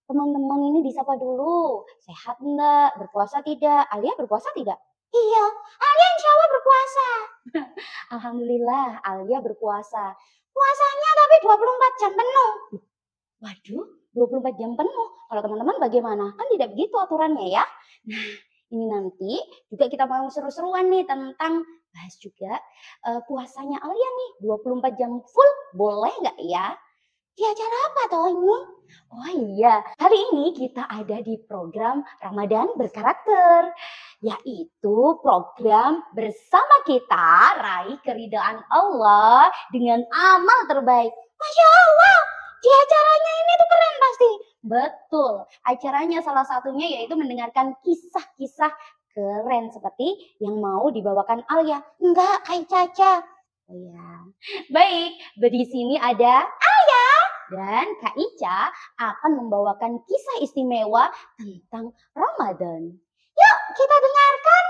Teman-teman ini disapa dulu. Sehat enggak? Berpuasa tidak? Alia berpuasa tidak? Iya, Alia insya Allah berpuasa. Alhamdulillah, Alia berpuasa. Puasanya tapi 24 jam penuh. Waduh, 24 jam penuh. Kalau teman-teman bagaimana? Kan tidak begitu aturannya ya. Nah, ini nanti juga kita mau seru-seruan nih tentang bahas juga puasanya Alia nih 24 jam full. Boleh nggak ya? Di acara apa toh ini? Oh iya, kali ini kita ada di program Ramadan Berkarakter, yaitu program bersama kita raih keridhaan Allah dengan amal terbaik. Masya Allah, di acaranya ini tuh keren pasti. Betul, acaranya salah satunya yaitu mendengarkan kisah-kisah keren seperti yang mau dibawakan Alia. Enggak, kayak Caca. Oh ya, baik, di sini ada dan Kak Ica akan membawakan kisah istimewa tentang Ramadan. Yuk kita dengarkan.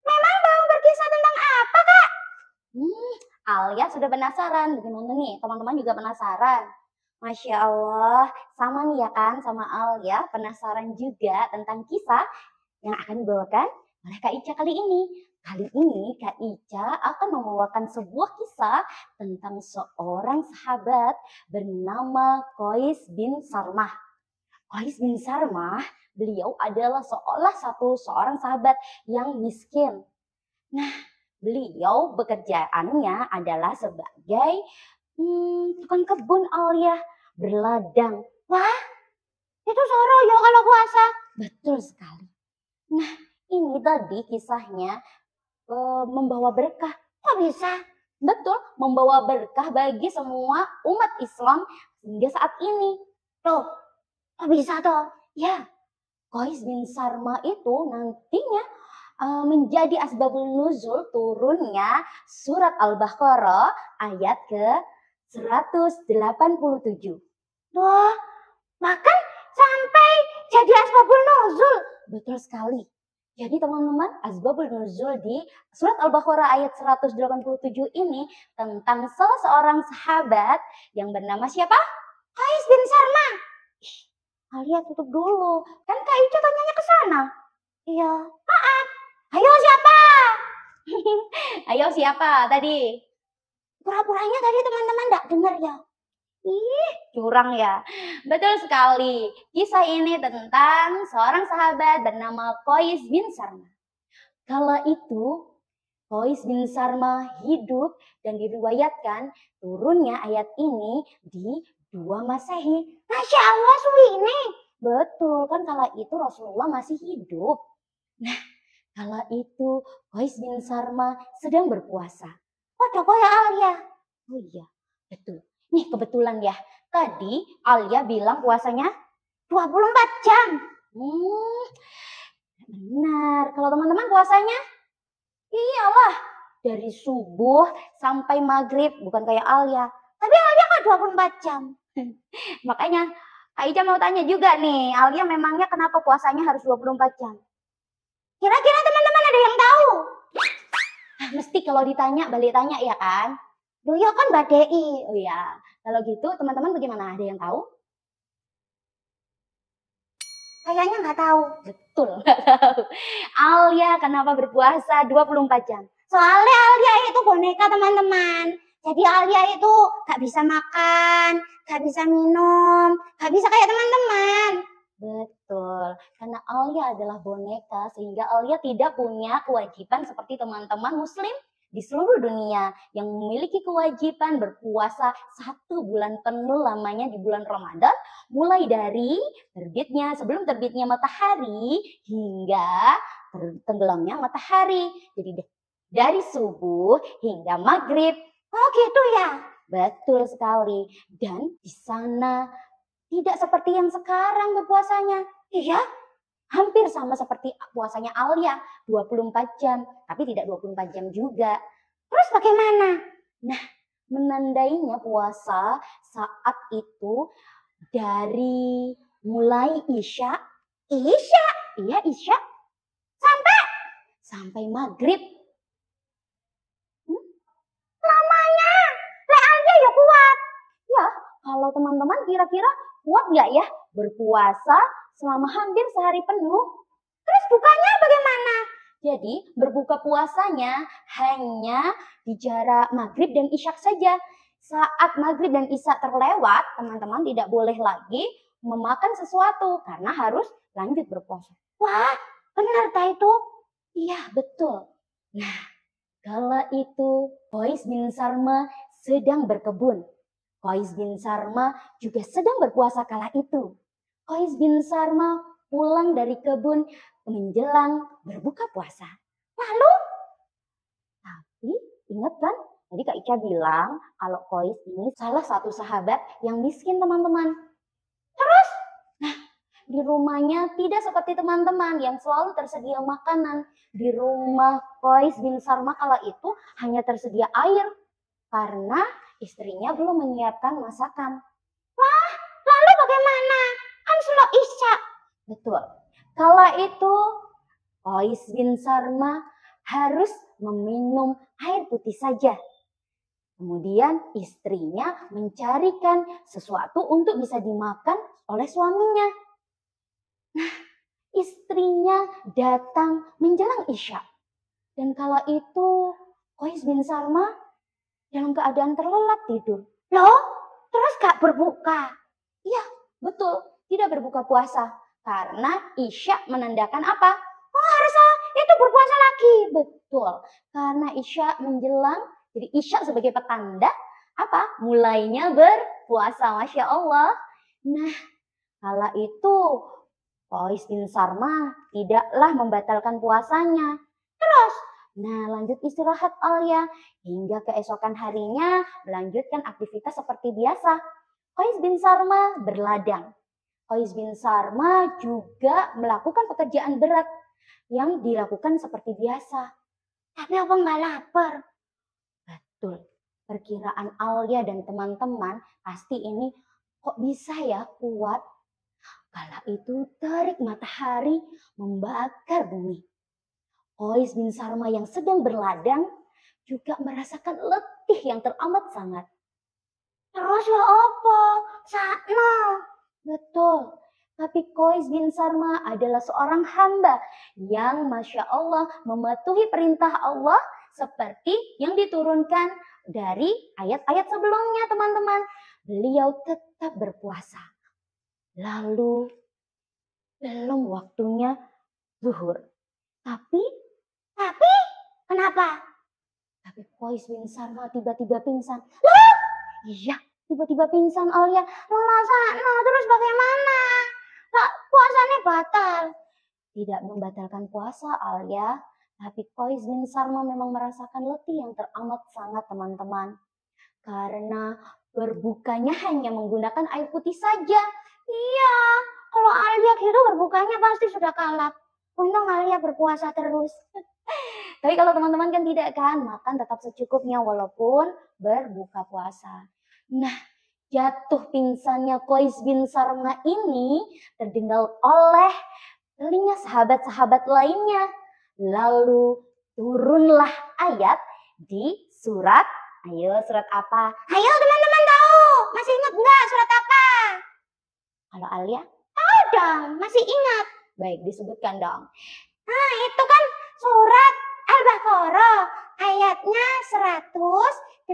Memang mau berkisah tentang apa, Kak? Alia sudah penasaran. Bagaimana nih? Teman-teman juga penasaran. Masya Allah, sama nih ya kan sama Alia, penasaran juga tentang kisah yang akan dibawakan oleh Kak Ica kali ini. Kali ini Kak Ica akan membawakan sebuah kisah tentang seorang sahabat bernama Qais bin Sarmah. Qais bin Sarmah, beliau adalah seorang sahabat yang miskin. Nah, beliau bekerjaannya adalah sebagai tukang kebun Alia, berladang. Wah, itu soro ya kalau puasa. Betul sekali. Nah, ini tadi kisahnya membawa berkah. Kok bisa? Betul, membawa berkah bagi semua umat Islam hingga saat ini. Tuh, kok bisa toh? Ya, Qais bin Sarma itu nantinya menjadi asbabul nuzul turunnya surat Al-Baqarah ayat ke 187. Wah, makan sampai jadi asbabul nuzul. Betul sekali. Jadi teman-teman, asbabul nuzul di surat Al-Baqarah ayat 187 ini tentang salah seorang sahabat yang bernama siapa? Qais bin Sarma. Alia tutup dulu. Kan Kak Ica tanyanya ke sana. Iya. Maaf. Ayo siapa? Ayo siapa tadi? Pura-puranya tadi teman-teman enggak dengar ya. Ih, curang ya. Betul sekali. Kisah ini tentang seorang sahabat bernama Qais bin Sarma. Kala itu Qais bin Sarma hidup dan diriwayatkan turunnya ayat ini di 2 Masehi. Masya Allah, Suwini. Betul, kan kala itu Rasulullah masih hidup. Nah, kala itu Qais bin Sarma sedang berpuasa. Kok ya Alia? Oh iya, betul. Nih kebetulan ya, tadi Alia bilang puasanya 24 jam. Benar, kalau teman-teman puasanya? Iyalah, dari subuh sampai maghrib, bukan kayak Alia. Tapi Alia kan 24 jam. Makanya Aica mau tanya juga nih, Alia memangnya kenapa puasanya harus 24 jam? Kira-kira teman-teman ada yang tahu? Mesti kalau ditanya, balik tanya ya kan? Loh ya kan Mbak Dei. Oh ya, kalau gitu teman-teman bagaimana? Ada yang tahu? Kayaknya nggak tahu. Betul, nggak tahu. Alia kenapa berpuasa 24 jam? Soalnya Alia itu boneka teman-teman. Jadi Alia itu gak bisa makan, gak bisa minum, gak bisa kayak teman-teman. Betul, karena Alia adalah boneka sehingga Alia tidak punya kewajiban seperti teman-teman muslim di seluruh dunia yang memiliki kewajiban berpuasa 1 bulan penuh lamanya di bulan Ramadan, mulai dari sebelum terbitnya matahari hingga tenggelamnya matahari. Jadi dari subuh hingga maghrib. Oh gitu ya? Betul sekali. Dan di sana tidak seperti yang sekarang berpuasanya. Iya, hampir sama seperti puasanya Alia, 24 jam. Tapi tidak 24 jam juga. Terus bagaimana? Nah, menandainya puasa saat itu dari mulai Isya, iya Isya, sampai maghrib. Namanya, aja ya kuat. Ya, kalau teman-teman kira-kira kuat nggak ya berpuasa selama hampir sehari penuh? Terus bukanya bagaimana? Jadi berbuka puasanya hanya di jarak maghrib dan isya saja. Saat maghrib dan isya terlewat, teman-teman tidak boleh lagi memakan sesuatu karena harus lanjut berpuasa. Wah, benar tak itu? Iya, betul. Nah, kala itu Qais bin Sarma sedang berkebun. Qais bin Sarma juga sedang berpuasa kala itu. Qais bin Sarma pulang dari kebun menjelang berbuka puasa. Lalu, tapi ingat kan tadi Kak Ica bilang kalau Qais ini salah satu sahabat yang miskin teman-teman. Terus, nah di rumahnya tidak seperti teman-teman yang selalu tersedia makanan. Di rumah Qais bin Sarma kala itu hanya tersedia air karena istrinya belum menyiapkan masakan. Wah, lalu bagaimana? Kan sudah isya. Betul. Kala itu Qais bin Sarma harus meminum air putih saja. Kemudian istrinya mencarikan sesuatu untuk bisa dimakan oleh suaminya. Nah, istrinya datang menjelang isya. Dan kala itu Qais bin Sarma dalam keadaan terlelap tidur. Loh, terus gak berbuka? Iya, betul. Tidak berbuka puasa. Karena isya menandakan apa? Oh, harusnya itu berpuasa lagi. Betul. Karena isya menjelang, jadi isya sebagai petanda, apa? Mulainya berpuasa, Masya Allah. Nah, kala itu Qais bin Sarma tidaklah membatalkan puasanya. Terus, nah lanjut istirahat Alia hingga keesokan harinya melanjutkan aktivitas seperti biasa. Qais bin Sarma berladang. Qais bin Sarma juga melakukan pekerjaan berat yang dilakukan seperti biasa. Tapi apa nggak lapar? Betul. Perkiraan Alia dan teman-teman pasti ini kok bisa ya kuat. Kala itu terik matahari membakar bumi. Qais bin Sarma yang sedang berladang juga merasakan letih yang teramat sangat. Terus ya apa? Sakno. Betul. Tapi Qais bin Sarma adalah seorang hamba yang Masya Allah mematuhi perintah Allah seperti yang diturunkan dari ayat-ayat sebelumnya teman-teman. Beliau tetap berpuasa. Lalu belum waktunya zuhur. Tapi kenapa? Tapi Qais bin Sarma tiba-tiba pingsan. Loh? Iya, tiba-tiba pingsan Alia. Terus bagaimana? Puasanya batal. Tidak membatalkan puasa Alia, tapi Qais bin Sarma memang merasakan letih yang teramat sangat teman-teman. Karena berbukanya hanya menggunakan air putih saja. Iya, kalau Alia gitu berbukanya pasti sudah kalap. Untung Alia berpuasa terus. Tapi kalau teman-teman kan tidak kan, makan tetap secukupnya walaupun berbuka puasa. Nah, jatuh pingsannya Qais bin Sarma ini terdengar oleh telinga sahabat-sahabat lainnya. Lalu turunlah ayat di surat, ayo surat apa? Ayo teman-teman tahu, masih ingat nggak surat apa? Kalau Alia, tahu dong, masih ingat. Baik, disebutkan dong. Nah, itu kan surat Al-Baqarah, ayatnya 187.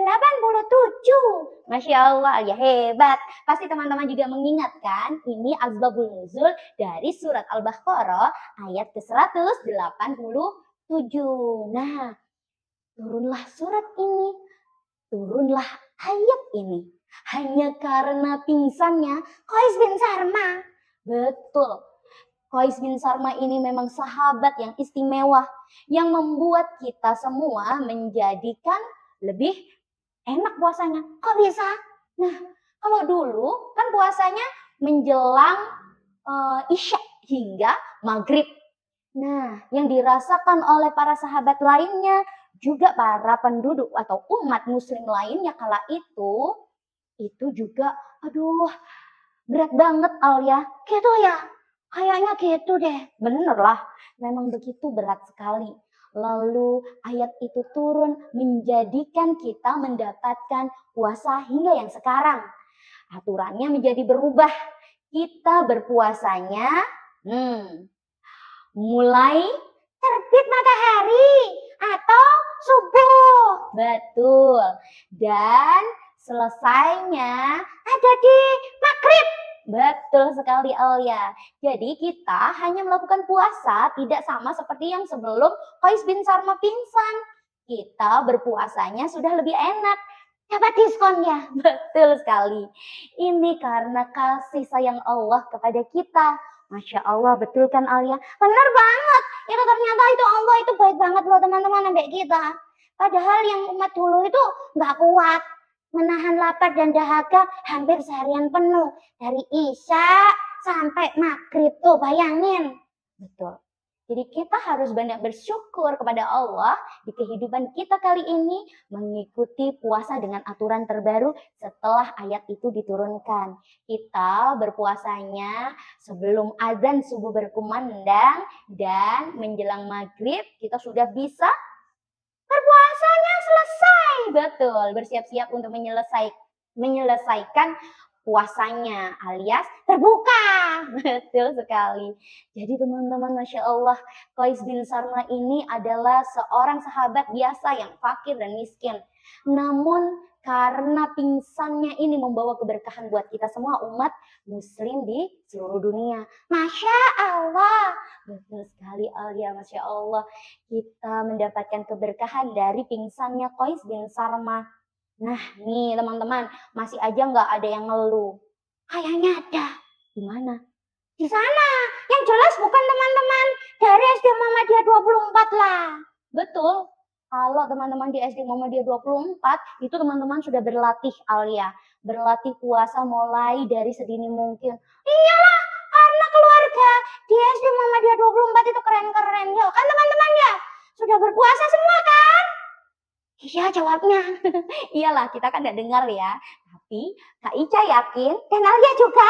Masya Allah, ya hebat. Pasti teman-teman juga mengingatkan, ini asbabul nuzul dari surat Al-Baqarah ayat ke-187. Nah, turunlah surat ini, turunlah ayat ini. Hanya karena pingsannya Qais bin Sarma. Betul. Qais bin Sarma ini memang sahabat yang istimewa, yang membuat kita semua menjadikan lebih enak puasanya. Kok bisa? Nah, kalau dulu kan puasanya menjelang isya hingga maghrib. Nah, yang dirasakan oleh para sahabat lainnya, juga para penduduk atau umat muslim lainnya kala itu juga, aduh, Berat banget Alia. Gitu ya? Kayaknya gitu deh. Bener lah. Memang begitu berat sekali. Lalu ayat itu turun menjadikan kita mendapatkan puasa hingga yang sekarang. Aturannya menjadi berubah. Kita berpuasanya mulai terbit matahari atau subuh. Betul. Dan selesainya ada di maghrib. Betul sekali Alia. Jadi kita hanya melakukan puasa tidak sama seperti yang sebelum Qais bin Sarma pingsan. Kita berpuasanya sudah lebih enak. Dapat diskon ya. Betul sekali. Ini karena kasih sayang Allah kepada kita. Masya Allah, betul kan Alia? Benar banget. Itu ternyata itu Allah itu baik banget loh teman-teman sampai kita. Padahal yang umat dulu itu nggak kuat. Menahan lapar dan dahaga hampir seharian penuh. Dari Isya sampai maghrib tuh bayangin. Betul. Jadi kita harus banyak bersyukur kepada Allah di kehidupan kita kali ini mengikuti puasa dengan aturan terbaru setelah ayat itu diturunkan. Kita berpuasanya sebelum azan subuh berkumandang dan menjelang maghrib kita sudah bisa berpuasanya selesai. Betul, bersiap-siap untuk menyelesaikan puasanya alias berbuka. Betul sekali. Jadi teman-teman, Masya Allah, Qais bin Sarma ini adalah seorang sahabat biasa yang fakir dan miskin. Namun karena pingsannya ini membawa keberkahan buat kita semua umat muslim di seluruh dunia. Masya Allah. Betul sekali Alia, Masya Allah. Kita mendapatkan keberkahan dari pingsannya Qais bin Sarma. Nah nih teman-teman, masih aja nggak ada yang ngeluh. Kayaknya ada. Di mana? Di sana. Yang jelas bukan teman-teman dari SD Muhammadiyah 24 lah. Betul. Kalau teman-teman di SD Muhammadiyah 24, itu teman-teman sudah berlatih Alia. Berlatih puasa mulai dari sedini mungkin. Iyalah, karena keluarga di SD Muhammadiyah 24 itu keren-keren. Ya kan teman-teman ya? Sudah berpuasa semua kan? Iya jawabnya. Iyalah kita kan gak dengar ya. Tapi Kak Ica yakin dan Alia juga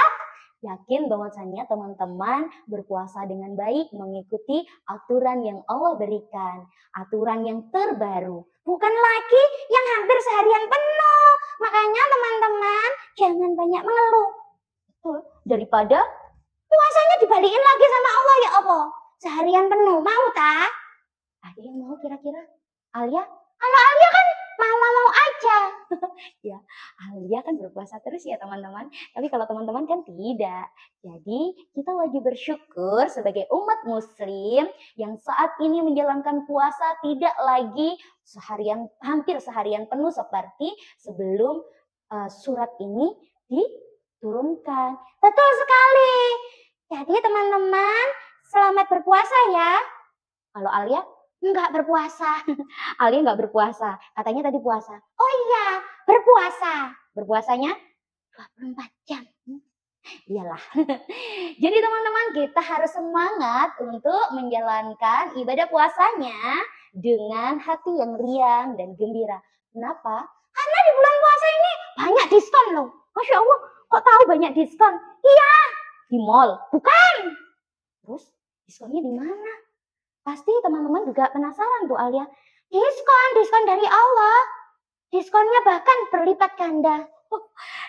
yakin bahwasannya teman-teman berpuasa dengan baik mengikuti aturan yang Allah berikan. Aturan yang terbaru. Bukan lagi yang hampir seharian penuh. Makanya teman-teman jangan banyak mengeluh. Betul. Daripada puasanya dibalikin lagi sama Allah ya Allah. Seharian penuh. Mau tak? Ada yang mau kira-kira? Alia? Kalau Alia kan mau-mau aja. Ya, Alia kan berpuasa terus ya teman-teman. Tapi kalau teman-teman kan tidak. Jadi kita wajib bersyukur sebagai umat muslim yang saat ini menjalankan puasa tidak lagi hampir seharian penuh seperti sebelum surat ini diturunkan. Betul sekali. Jadi teman-teman selamat berpuasa ya. Kalau Alia enggak berpuasa. Alia enggak berpuasa. Katanya tadi puasa. Oh iya, berpuasa. Berpuasanya 24 jam. Iyalah. Jadi teman-teman kita harus semangat untuk menjalankan ibadah puasanya dengan hati yang riang dan gembira. Kenapa? Karena di bulan puasa ini banyak diskon loh. Masya Allah, kok tahu banyak diskon? Iya, di mall. Bukan. Terus diskonnya di mana? Pasti teman-teman juga penasaran tuh Alia. Diskon dari Allah. Diskonnya bahkan berlipat ganda. Oh,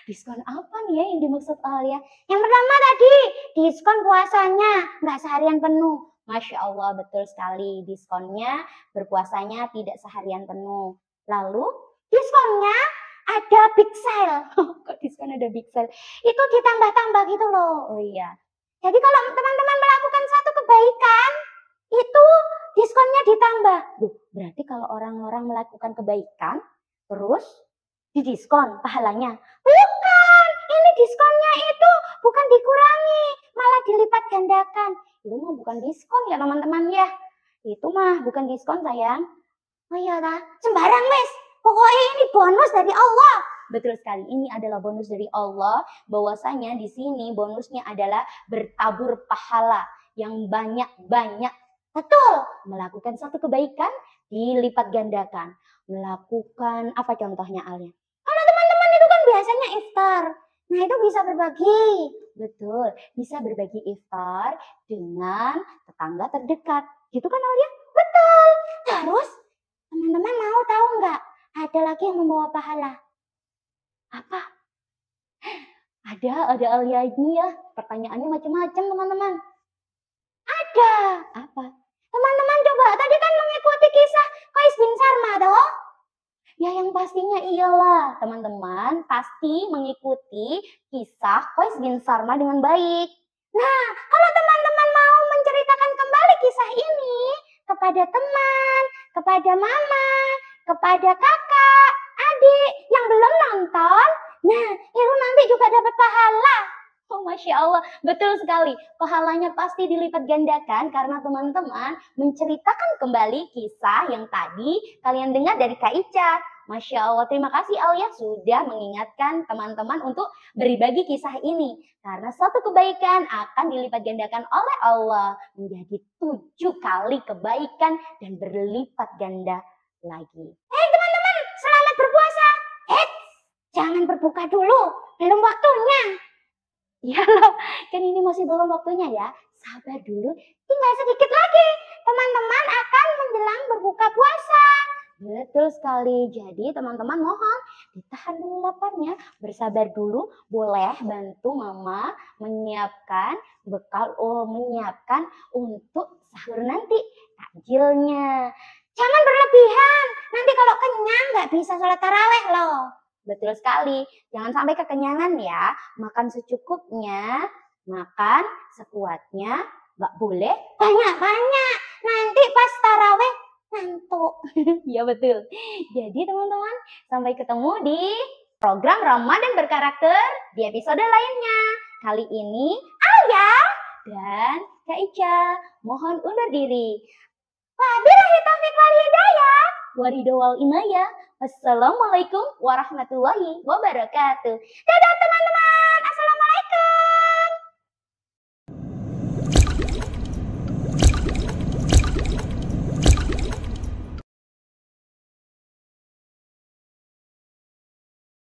diskon apa nih ya yang dimaksud Alia? Yang pertama tadi, diskon puasanya nggak seharian penuh. Masya Allah, betul sekali. Diskonnya berpuasanya tidak seharian penuh. Lalu, diskonnya ada big sale. Kok diskon ada big sale? Itu ditambah-tambah gitu loh. Oh iya. Jadi kalau teman-teman melakukan satu kebaikan, itu diskonnya ditambah. Duh, berarti kalau orang-orang melakukan kebaikan, terus didiskon pahalanya. Bukan, ini diskonnya itu bukan dikurangi, malah dilipat gandakan. Itu mah bukan diskon ya teman-teman ya. Itu mah bukan diskon sayang. Oh iya lah, sembarang wes. Pokoknya ini bonus dari Allah. Betul sekali, ini adalah bonus dari Allah. Bahwasanya di sini bonusnya adalah bertabur pahala yang banyak-banyak. Betul, melakukan satu kebaikan dilipat gandakan. Melakukan apa contohnya Alia? Kalau teman-teman itu kan biasanya iftar. Nah, itu bisa berbagi. Betul, bisa berbagi iftar dengan tetangga terdekat. Gitu kan Alia? Betul. Terus, teman-teman mau tahu nggak? Ada lagi yang membawa pahala. Apa? Ada Alia ya. Pertanyaannya macam-macam teman-teman. Ada. Apa? Teman-teman coba, tadi kan mengikuti kisah Qais bin Sarma toh? Ya yang pastinya iyalah, teman-teman pasti mengikuti kisah Qais bin Sarma dengan baik. Nah, kalau teman-teman mau menceritakan kembali kisah ini kepada teman, kepada mama, kepada kakak, adik yang belum nonton, nah itu nanti juga dapat pahala. Oh, Masya Allah, betul sekali. Pahalanya pasti dilipat gandakan karena teman-teman menceritakan kembali kisah yang tadi kalian dengar dari Kak Ica. Masya Allah, terima kasih Alia sudah mengingatkan teman-teman untuk berbagi kisah ini. Karena suatu kebaikan akan dilipat gandakan oleh Allah menjadi 7 kali kebaikan dan berlipat ganda lagi. Hei teman-teman, selamat berpuasa. Jangan berbuka dulu, belum waktunya. Ya loh, kan ini masih belum waktunya ya. Sabar dulu, tinggal sedikit lagi. Teman-teman akan menjelang berbuka puasa. Betul sekali. Jadi teman-teman mohon ditahan dulu laparnya. Bersabar dulu, boleh bantu mama menyiapkan bekal, menyiapkan untuk sahur nanti. Takjilnya. Jangan berlebihan, nanti kalau kenyang nggak bisa sholat taraweh loh. Betul sekali, jangan sampai kekenyangan ya. Makan secukupnya, makan sekuatnya, nggak boleh banyak-banyak. Nanti pas taraweh ngantuk. Ya betul. Jadi teman-teman, sampai ketemu di program Ramadan Berkarakter di episode lainnya. Kali ini Alia dan Kak Ica mohon undur diri. Wabillahi taufiq wal hidayah. Waridawal inayah. Assalamualaikum warahmatullahi wabarakatuh. Dadah teman-teman.